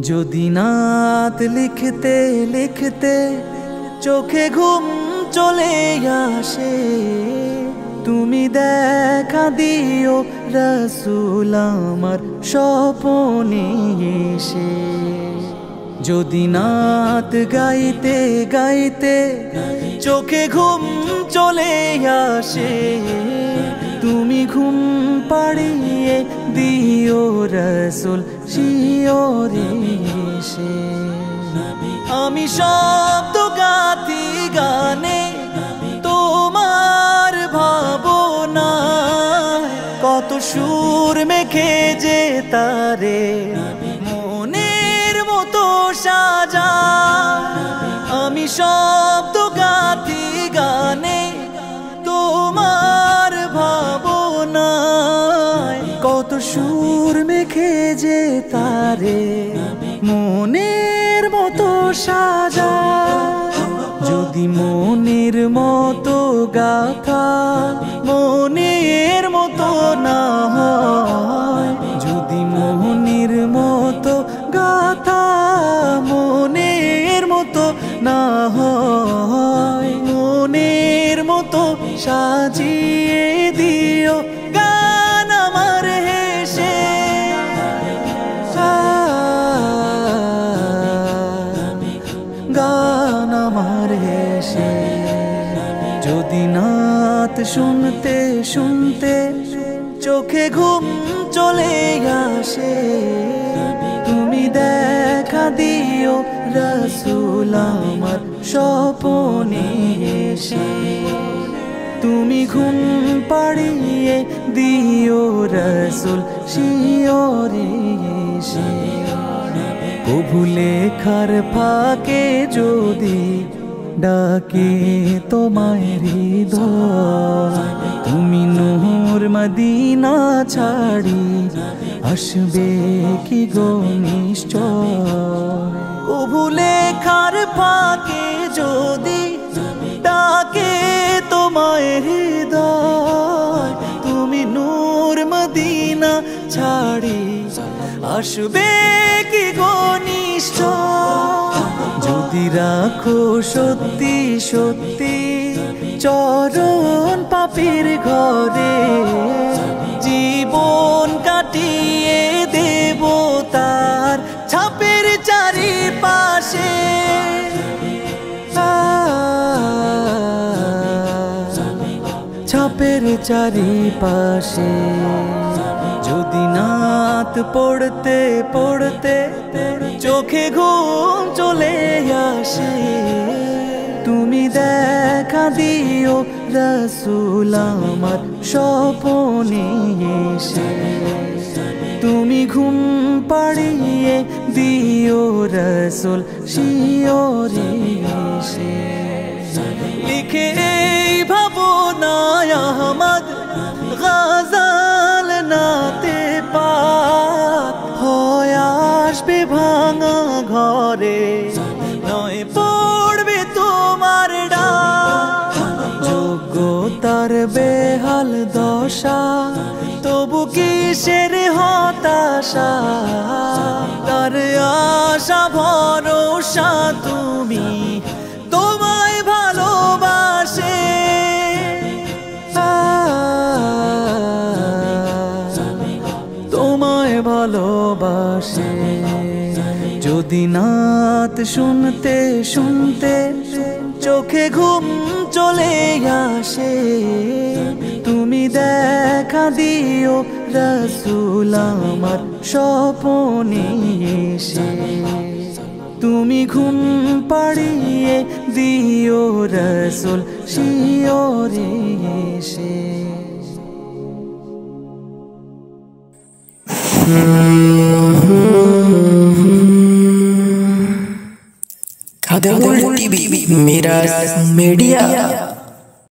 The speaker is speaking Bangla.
যদি নাত লিখতে লিখতে চোখে ঘুম চলে আসে, তুমি দেখা দিও রাসূল আমার স্বপনে এসে। যদি নাত গাইতে গাইতে চোখে ঘুম চলে আসে, তুমি ঘুম পাড়িয়ে দিও রাসূল শিয়রে এসে। আমি শব্দ গাথি গানে তোমার ভাবনা, কত সুর মেখে যে তারে মনের মতো সাজা। আমি শব্দ গাথি গানে তোমার ভাবনা, কত সুর মেখে যে তারে মনের মতো সাজা। যদি মনের মতো গাথা মনের মতো না হয়, যদি মনের মতো গাথা মনের মতো না হয়, মনের মতো সাজিয়ে দিও গান আমার হেসে। গান আমার হেসে। যদি নাত শুনতে শুনতে চোখে ঘুম চলে আসে, তুমি দেখা দিও রাসূল আমার স্বপনে এসে। তুমি ঘুম পাড়িয়ে দিও রাসূল শিয়রে এসে। কবু লেখার ফাঁকে যদি ডাকে তোমায় হৃদয়, তুমি নূর মদিনা ছাড়ি আসবে কি গো নিশ্চয়। কবু লেখার ফাঁকে যদি ডাকে তোমায় হৃদয়, তুমি নূর মদিনা ছাড়ি আসবে কি গো নিশ্চয়। যদি রাখো সত্যি সত্যি চরণ পাপীর ঘরে, জীবন কাটিয়ে দেব তার ছাপের চারিপাশে। ছাপের চারিপাশে। যদি নাত পড়তে পড়তে চোখে ঘুম চলে আসে, তুমি দেখা দিও রাসূল আমার স্বপনে এসে। তুমি ঘুম পাড়িয়ে দিও রাসূল শিয়রে এসে। লিখে এই ভাবনায় আহমদ গাজাল নাতে পাক হয় আসবে ভাঙা ঘরে, নয় পড়বে তোমার ডাক। যোগ্যতার বেহাল দশা তবু কিসের হতাশা, তার আশা ভরসা তুমি তোমায় ভালোবাসে। তোমায় ভালোবাসে। যদি নাত শুনতে শুনতে চোখে ঘুম চলে আসে, তুমি দেখা দিও রাসূল আমার স্বপনে এসে। তুমি ঘুম পাড়িয়ে দিও রাসূল শিয়রে এসে। खादिमुल टीवी मेरा मीडिया।